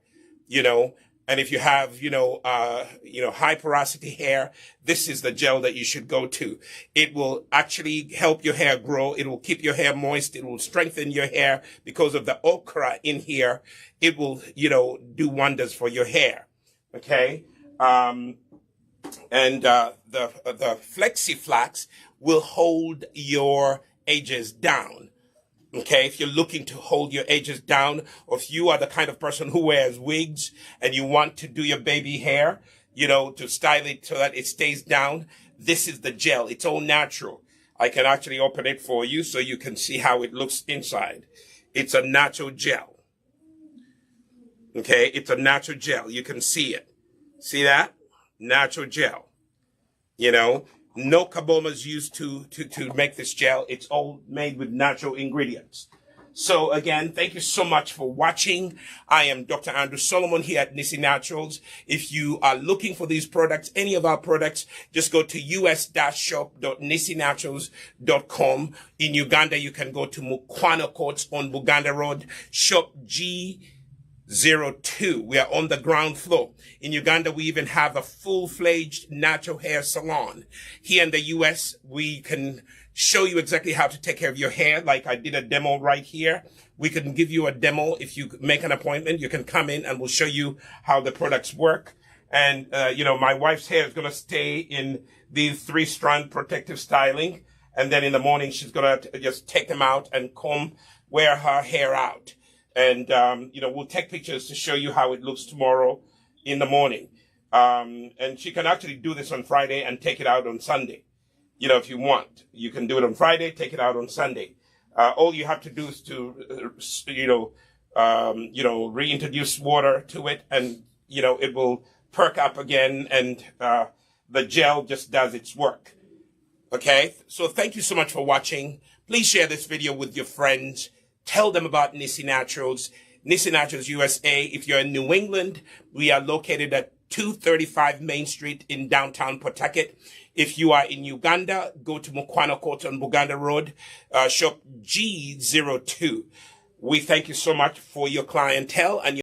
And if you have, high porosity hair, this is the gel that you should go to. It will actually help your hair grow. It will keep your hair moist. It will strengthen your hair because of the okra in here. It will, do wonders for your hair. Okay. And the FlexiFlax will hold your edges down. Okay, if you're looking to hold your edges down, or if you are the kind of person who wears wigs and you want to do your baby hair, to style it so that it stays down, this is the gel. It's all natural. I can actually open it for you so you can see how it looks inside. It's a natural gel. Okay, it's a natural gel. You can see it. See that? Natural gel. No kabomas used to make this gel. It's all made with natural ingredients. So again, thank you so much for watching. I am Dr. Andrew Solomon here at Nissi Naturals. If you are looking for these products, any of our products, just go to us-shop.nissinaturals.com. In Uganda, you can go to Mukwano Courts on Buganda Road, shop G02. We are on the ground floor. In Uganda, we even have a full-fledged natural hair salon. Here in the US, we can show you exactly how to take care of your hair. Like I did a demo right here. We can give you a demo. If you make an appointment, you can come in and we'll show you how the products work. And, my wife's hair is going to stay in these 3-strand protective styling. And then in the morning, she's going to just take them out and wear her hair out. And, we'll take pictures to show you how it looks tomorrow in the morning. And she can actually do this on Friday and take it out on Sunday. If you want, you can do it on Friday, take it out on Sunday. All you have to do is to, reintroduce water to it and, it will perk up again and, the gel just does its work. Okay. So thank you so much for watching. Please share this video with your friends. Tell them about Nissi Naturals, Nissi Naturals USA. If you're in New England, we are located at 235 Main Street in downtown Pawtucket. If you are in Uganda, go to Mukwano Court on Buganda Road, shop G02. We thank you so much for your clientele and